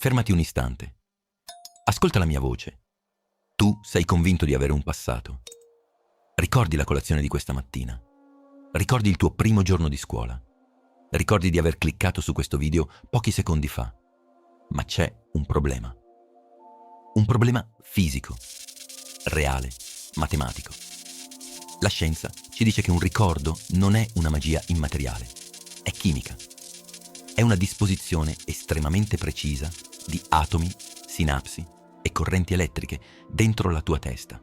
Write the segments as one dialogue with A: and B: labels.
A: Fermati un istante. Ascolta la mia voce. Tu sei convinto di avere un passato. Ricordi la colazione di questa mattina. Ricordi il tuo primo giorno di scuola. Ricordi di aver cliccato su questo video pochi secondi fa. Ma c'è un problema. Un problema fisico, reale, matematico. La scienza ci dice che un ricordo non è una magia immateriale, è chimica. È una disposizione estremamente precisa di atomi, sinapsi e correnti elettriche dentro la tua testa.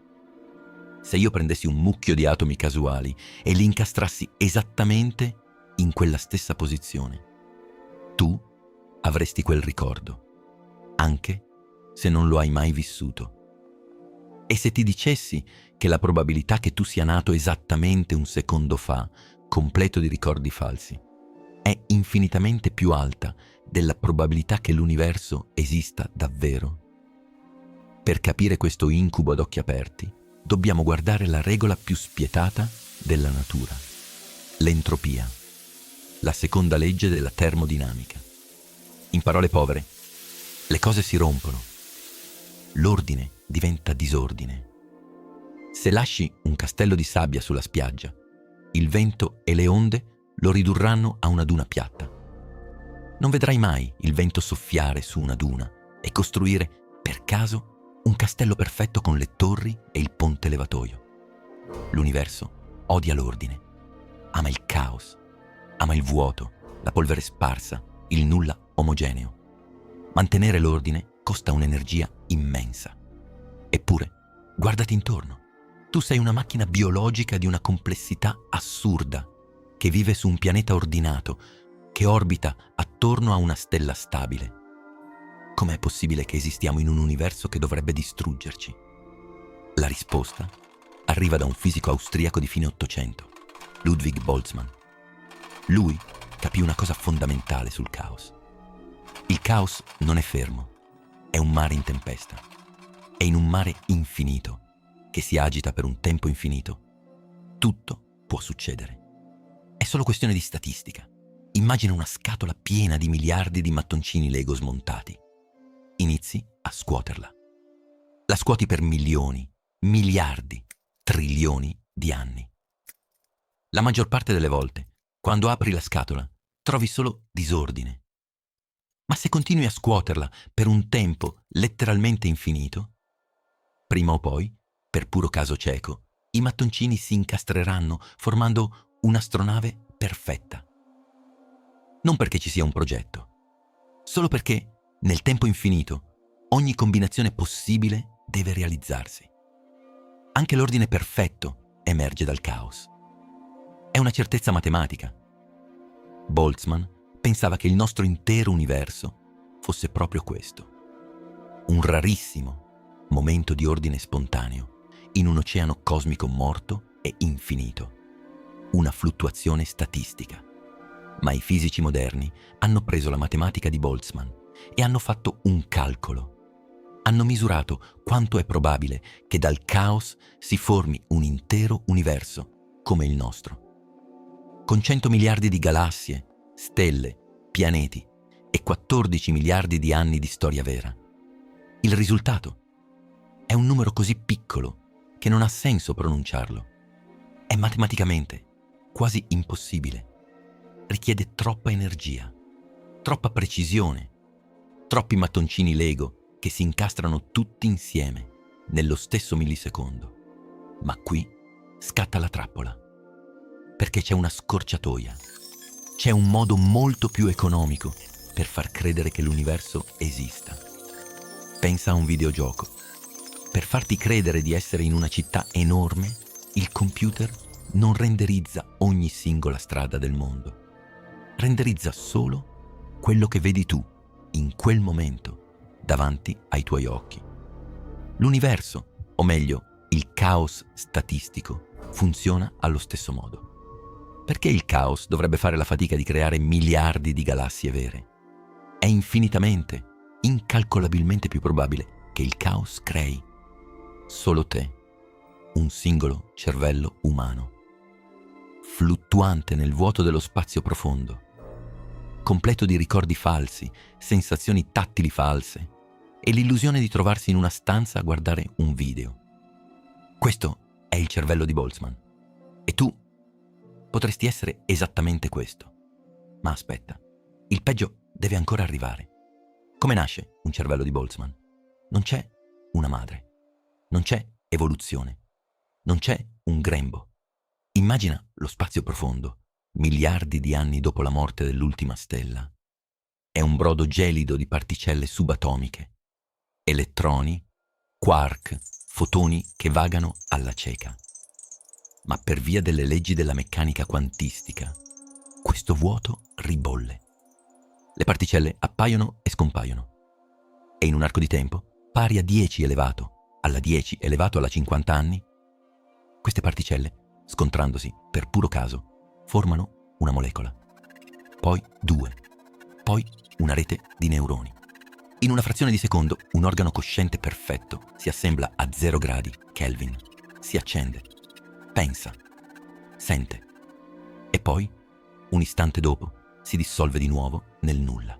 A: Se io prendessi un mucchio di atomi casuali e li incastrassi esattamente in quella stessa posizione, tu avresti quel ricordo, anche se non lo hai mai vissuto. E se ti dicessi che la probabilità che tu sia nato esattamente un secondo fa, completo di ricordi falsi, è infinitamente più alta della probabilità che l'universo esista davvero? Per capire questo incubo ad occhi aperti, dobbiamo guardare la regola più spietata della natura, l'entropia, la seconda legge della termodinamica. In parole povere, le cose si rompono, l'ordine diventa disordine. Se lasci un castello di sabbia sulla spiaggia, il vento e le onde lo ridurranno a una duna piatta. Non vedrai mai il vento soffiare su una duna e costruire, per caso, un castello perfetto con le torri e il ponte levatoio. L'universo odia l'ordine, ama il caos, ama il vuoto, la polvere sparsa, il nulla omogeneo. Mantenere l'ordine costa un'energia immensa. Eppure, guardati intorno. Tu sei una macchina biologica di una complessità assurda, che vive su un pianeta ordinato, che orbita attorno a una stella stabile. Com'è possibile che esistiamo in un universo che dovrebbe distruggerci? La risposta arriva da un fisico austriaco di fine Ottocento, Ludwig Boltzmann. Lui capì una cosa fondamentale sul caos. Il caos non è fermo, è un mare in tempesta. È in un mare infinito, che si agita per un tempo infinito. Tutto può succedere. È solo questione di statistica. Immagina una scatola piena di miliardi di mattoncini Lego smontati. Inizi a scuoterla. La scuoti per milioni, miliardi, trilioni di anni. La maggior parte delle volte, quando apri la scatola, trovi solo disordine. Ma se continui a scuoterla per un tempo letteralmente infinito, prima o poi, per puro caso cieco, i mattoncini si incastreranno formando un'astronave perfetta. Non perché ci sia un progetto, solo perché nel tempo infinito ogni combinazione possibile deve realizzarsi. Anche l'ordine perfetto emerge dal caos. È una certezza matematica. Boltzmann pensava che il nostro intero universo fosse proprio questo. Un rarissimo momento di ordine spontaneo in un oceano cosmico morto e infinito. Una fluttuazione statistica. Ma i fisici moderni hanno preso la matematica di Boltzmann e hanno fatto un calcolo. Hanno misurato quanto è probabile che dal caos si formi un intero universo come il nostro. Con 100 miliardi di galassie, stelle, pianeti e 14 miliardi di anni di storia vera. Il risultato è un numero così piccolo che non ha senso pronunciarlo. È matematicamente quasi impossibile. Richiede troppa energia, troppa precisione, troppi mattoncini Lego che si incastrano tutti insieme nello stesso millisecondo. Ma qui scatta la trappola, perché c'è una scorciatoia. C'è un modo molto più economico per far credere che l'universo esista. Pensa a un videogioco. Per farti credere di essere in una città enorme, il computer non renderizza ogni singola strada del mondo. Renderizza solo quello che vedi tu in quel momento davanti ai tuoi occhi. L'universo, o meglio, il caos statistico, funziona allo stesso modo. Perché il caos dovrebbe fare la fatica di creare miliardi di galassie vere? È infinitamente, incalcolabilmente più probabile che il caos crei solo te, un singolo cervello umano, fluttuante nel vuoto dello spazio profondo. completo di ricordi falsi, sensazioni tattili false e l'illusione di trovarsi in una stanza a guardare un video. Questo è il cervello di Boltzmann. E tu potresti essere esattamente questo. Ma aspetta, il peggio deve ancora arrivare. Come nasce un cervello di Boltzmann? Non c'è una madre, non c'è evoluzione, non c'è un grembo. Immagina lo spazio profondo, miliardi di anni dopo la morte dell'ultima stella. È un brodo gelido di particelle subatomiche, elettroni, quark, fotoni che vagano alla cieca. Ma per via delle leggi della meccanica quantistica, questo vuoto ribolle. Le particelle appaiono e scompaiono. E in un arco di tempo, pari a 10 elevato alla 10 elevato alla 50 anni, queste particelle, scontrandosi per puro caso, formano una molecola. Poi 2. Poi una rete di neuroni. In una frazione di secondo, un organo cosciente perfetto si assembla a 0 gradi Kelvin, si accende, pensa, sente e poi, un istante dopo, si dissolve di nuovo nel nulla.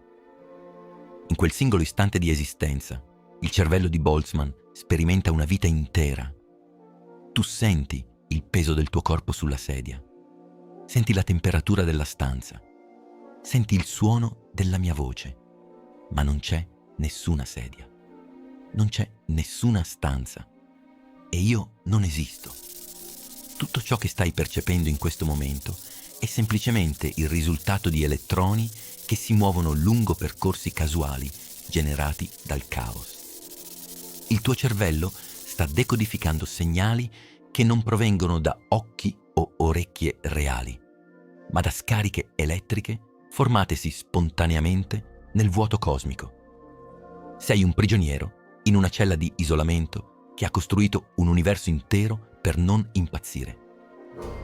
A: In quel singolo istante di esistenza, il cervello di Boltzmann sperimenta una vita intera. Tu senti il peso del tuo corpo sulla sedia, senti la temperatura della stanza, senti il suono della mia voce, ma non c'è nessuna sedia, non c'è nessuna stanza e io non esisto. Tutto ciò che stai percependo in questo momento è semplicemente il risultato di elettroni che si muovono lungo percorsi casuali generati dal caos. Il tuo cervello sta decodificando segnali che non provengono da occhi o orecchie reali, ma da scariche elettriche formatesi spontaneamente nel vuoto cosmico. Sei un prigioniero in una cella di isolamento che ha costruito un universo intero per non impazzire.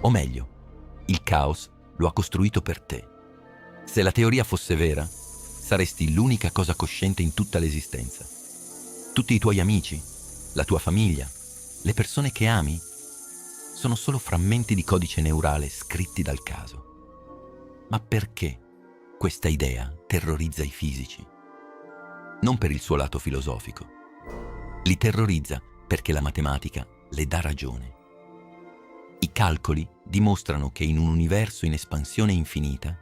A: O meglio, il caos lo ha costruito per te. Se la teoria fosse vera, saresti l'unica cosa cosciente in tutta l'esistenza. Tutti i tuoi amici, la tua famiglia, le persone che ami, sono solo frammenti di codice neurale scritti dal caso. Ma perché questa idea terrorizza i fisici? Non per il suo lato filosofico. Li terrorizza perché la matematica le dà ragione. I calcoli dimostrano che in un universo in espansione infinita,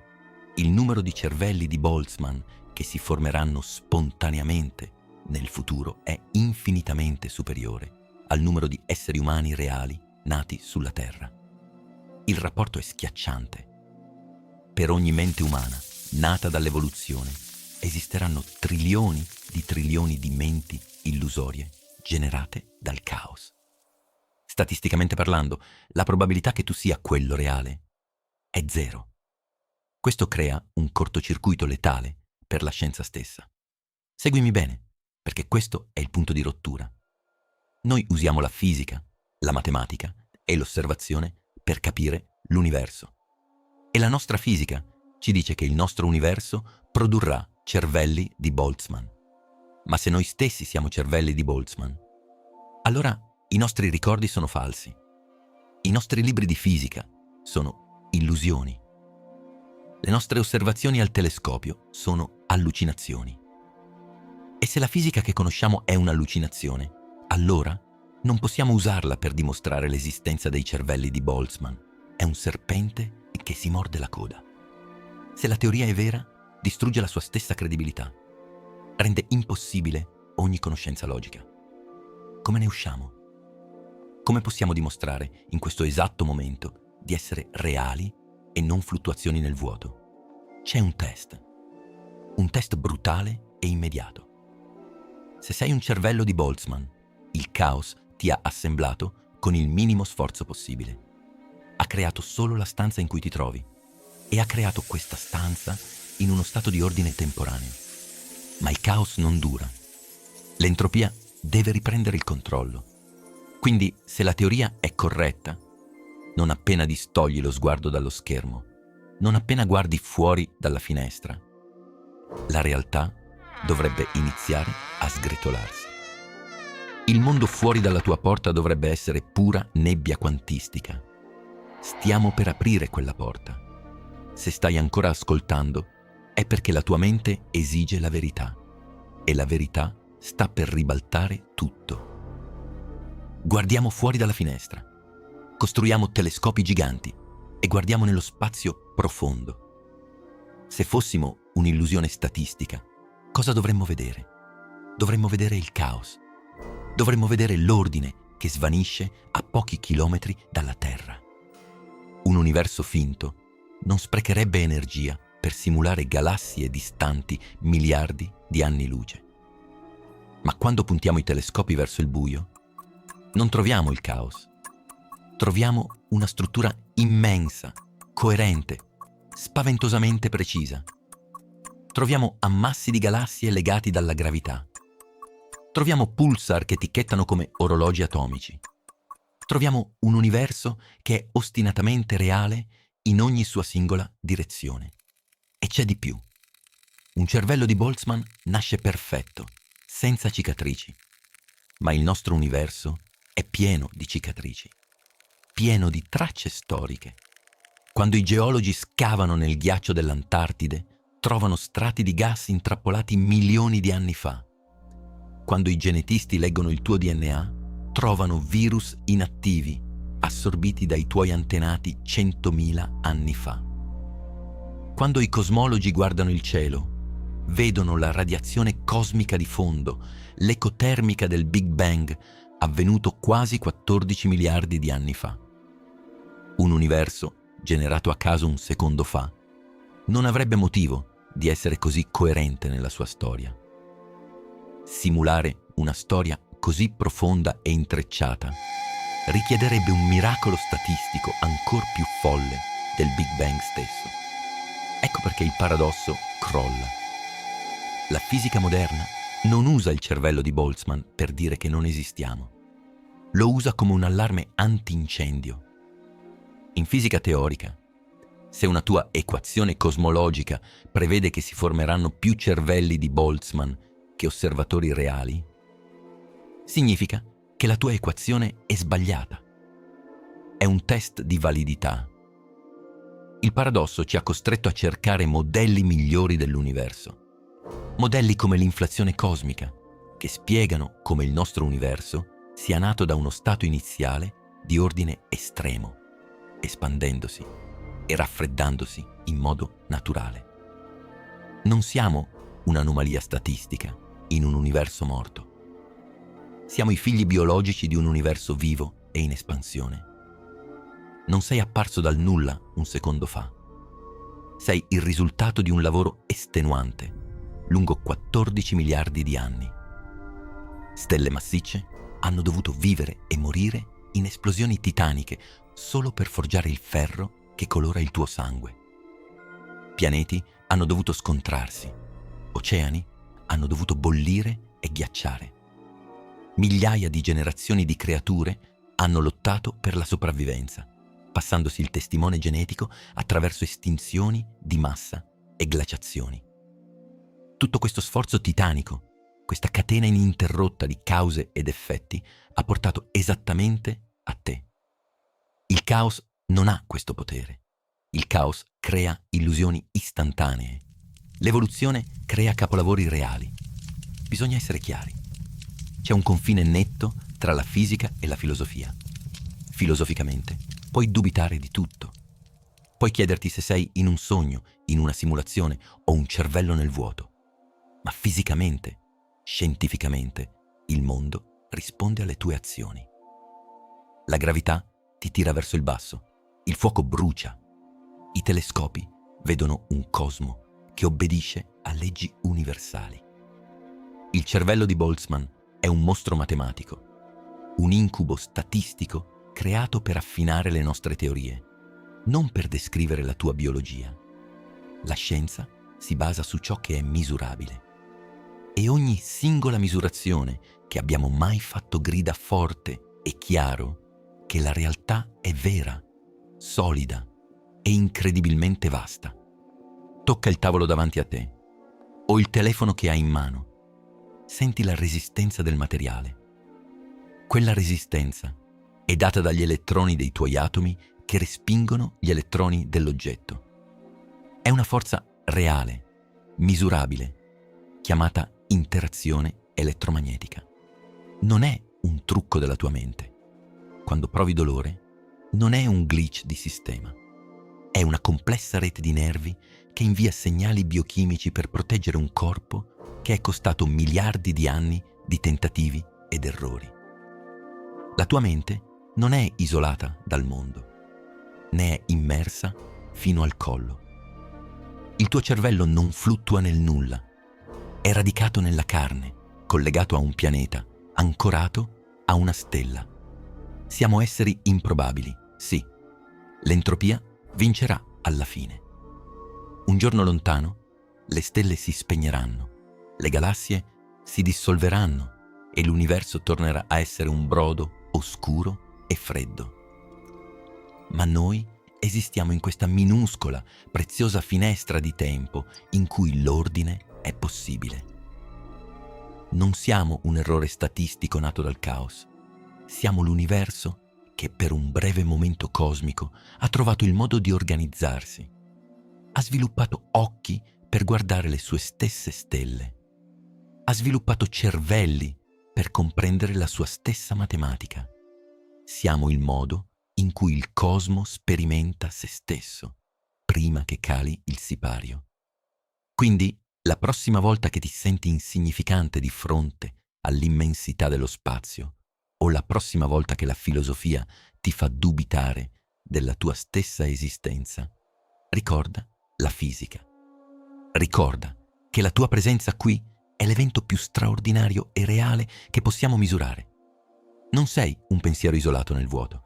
A: il numero di cervelli di Boltzmann che si formeranno spontaneamente nel futuro è infinitamente superiore al numero di esseri umani reali nati sulla Terra. Il rapporto è schiacciante. Per ogni mente umana, nata dall'evoluzione, esisteranno trilioni di menti illusorie generate dal caos. Statisticamente parlando, la probabilità che tu sia quello reale è 0. Questo crea un cortocircuito letale per la scienza stessa. Seguimi bene, perché questo è il punto di rottura. Noi usiamo la fisica, la matematica e l'osservazione per capire l'universo. E la nostra fisica ci dice che il nostro universo produrrà cervelli di Boltzmann. Ma se noi stessi siamo cervelli di Boltzmann, allora i nostri ricordi sono falsi. I nostri libri di fisica sono illusioni. Le nostre osservazioni al telescopio sono allucinazioni. E se la fisica che conosciamo è un'allucinazione, allora non possiamo usarla per dimostrare l'esistenza dei cervelli di Boltzmann. È un serpente che si morde la coda. Se la teoria è vera, distrugge la sua stessa credibilità. Rende impossibile ogni conoscenza logica. Come ne usciamo? Come possiamo dimostrare in questo esatto momento di essere reali e non fluttuazioni nel vuoto? C'è un test brutale e immediato. Se sei un cervello di Boltzmann, il caos ti ha assemblato con il minimo sforzo possibile. Ha creato solo la stanza in cui ti trovi e ha creato questa stanza in uno stato di ordine temporaneo. Ma il caos non dura. L'entropia deve riprendere il controllo. Quindi, se la teoria è corretta, non appena distogli lo sguardo dallo schermo, non appena guardi fuori dalla finestra, la realtà dovrebbe iniziare a sgretolarsi. Il mondo fuori dalla tua porta dovrebbe essere pura nebbia quantistica. Stiamo per aprire quella porta. Se stai ancora ascoltando, è perché la tua mente esige la verità e la verità sta per ribaltare tutto. Guardiamo fuori dalla finestra, costruiamo telescopi giganti e guardiamo nello spazio profondo. Se fossimo un'illusione statistica, cosa dovremmo vedere? Dovremmo vedere il caos. Dovremmo vedere l'ordine che svanisce a pochi chilometri dalla Terra. Un universo finto non sprecherebbe energia per simulare galassie distanti miliardi di anni luce. Ma quando puntiamo i telescopi verso il buio, non troviamo il caos. Troviamo una struttura immensa, coerente, spaventosamente precisa. Troviamo ammassi di galassie legati dalla gravità. Troviamo pulsar che ticchettano come orologi atomici. Troviamo un universo che è ostinatamente reale in ogni sua singola direzione. E c'è di più. Un cervello di Boltzmann nasce perfetto, senza cicatrici. Ma il nostro universo è pieno di cicatrici, pieno di tracce storiche. Quando i geologi scavano nel ghiaccio dell'Antartide, trovano strati di gas intrappolati milioni di anni fa. Quando i genetisti leggono il tuo DNA, trovano virus inattivi, assorbiti dai tuoi antenati 100.000 anni fa. Quando i cosmologi guardano il cielo, vedono la radiazione cosmica di fondo, l'eco termica del Big Bang, avvenuto quasi 14 miliardi di anni fa. Un universo, generato a caso un secondo fa, non avrebbe motivo di essere così coerente nella sua storia. Simulare una storia così profonda e intrecciata richiederebbe un miracolo statistico ancor più folle del Big Bang stesso. Ecco perché il paradosso crolla. La fisica moderna non usa il cervello di Boltzmann per dire che non esistiamo. Lo usa come un allarme antincendio. In fisica teorica, se una tua equazione cosmologica prevede che si formeranno più cervelli di Boltzmann che osservatori reali, significa che la tua equazione è sbagliata. È un test di validità. Il paradosso ci ha costretto a cercare modelli migliori dell'universo. Modelli come l'inflazione cosmica, che spiegano come il nostro universo sia nato da uno stato iniziale di ordine estremo, espandendosi e raffreddandosi in modo naturale. Non siamo un'anomalia statistica in un universo morto. Siamo i figli biologici di un universo vivo e in espansione. Non sei apparso dal nulla un secondo fa. Sei il risultato di un lavoro estenuante, lungo 14 miliardi di anni. Stelle massicce hanno dovuto vivere e morire in esplosioni titaniche solo per forgiare il ferro che colora il tuo sangue. Pianeti hanno dovuto scontrarsi. Oceani hanno dovuto bollire e ghiacciare. Migliaia di generazioni di creature hanno lottato per la sopravvivenza, passandosi il testimone genetico attraverso estinzioni di massa e glaciazioni. Tutto questo sforzo titanico, questa catena ininterrotta di cause ed effetti, ha portato esattamente a te. Il caos non ha questo potere. Il caos crea illusioni istantanee. L'evoluzione crea capolavori reali. Bisogna essere chiari. C'è un confine netto tra la fisica e la filosofia. Filosoficamente, puoi dubitare di tutto. Puoi chiederti se sei in un sogno, in una simulazione o un cervello nel vuoto. Ma fisicamente, scientificamente, il mondo risponde alle tue azioni. La gravità ti tira verso il basso, il fuoco brucia. I telescopi vedono un cosmo che obbedisce a leggi universali. Il cervello di Boltzmann è un mostro matematico, un incubo statistico creato per affinare le nostre teorie, non per descrivere la tua biologia. La scienza si basa su ciò che è misurabile. E ogni singola misurazione che abbiamo mai fatto grida forte e chiaro che la realtà è vera, solida e incredibilmente vasta. Tocca il tavolo davanti a te o il telefono che hai in mano. Senti la resistenza del materiale. Quella resistenza è data dagli elettroni dei tuoi atomi che respingono gli elettroni dell'oggetto. È una forza reale misurabile, chiamata interazione elettromagnetica. Non è un trucco della tua mente. Quando provi dolore, non è un glitch di sistema. È una complessa rete di nervi che invia segnali biochimici per proteggere un corpo che è costato miliardi di anni di tentativi ed errori. La tua mente non è isolata dal mondo, ne è immersa fino al collo. Il tuo cervello non fluttua nel nulla, è radicato nella carne, collegato a un pianeta, ancorato a una stella. Siamo esseri improbabili, sì. L'entropia vincerà alla fine. Un giorno lontano, le stelle si spegneranno, le galassie si dissolveranno e l'universo tornerà a essere un brodo oscuro e freddo. Ma noi esistiamo in questa minuscola, preziosa finestra di tempo in cui l'ordine è possibile. Non siamo un errore statistico nato dal caos. Siamo l'universo che per un breve momento cosmico ha trovato il modo di organizzarsi. Ha sviluppato occhi per guardare le sue stesse stelle. Ha sviluppato cervelli per comprendere la sua stessa matematica. Siamo il modo in cui il cosmo sperimenta se stesso, prima che cali il sipario. Quindi, la prossima volta che ti senti insignificante di fronte all'immensità dello spazio, o la prossima volta che la filosofia ti fa dubitare della tua stessa esistenza, ricorda la fisica. Ricorda che la tua presenza qui è l'evento più straordinario e reale che possiamo misurare. Non sei un pensiero isolato nel vuoto.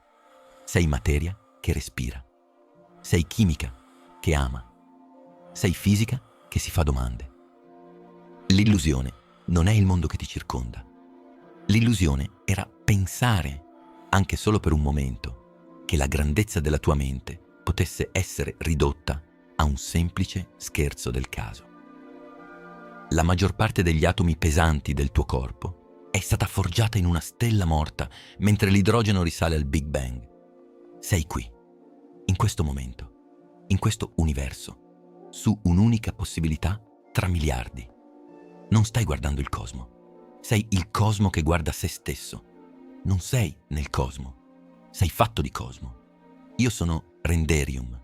A: Sei materia che respira. Sei chimica che ama. Sei fisica che si fa domande. L'illusione non è il mondo che ti circonda. L'illusione era pensare, anche solo per un momento, che la grandezza della tua mente potesse essere ridotta a un semplice scherzo del caso. La maggior parte degli atomi pesanti del tuo corpo è stata forgiata in una stella morta mentre l'idrogeno risale al Big Bang. Sei qui, in questo momento, in questo universo, su un'unica possibilità tra miliardi. Non stai guardando il cosmo, sei il cosmo che guarda se stesso. Non sei nel cosmo, sei fatto di cosmo. Io sono Renderium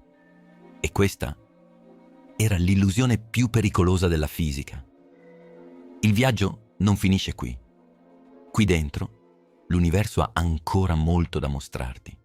A: e questa era l'illusione più pericolosa della fisica. Il viaggio non finisce qui. Qui dentro l'universo ha ancora molto da mostrarti.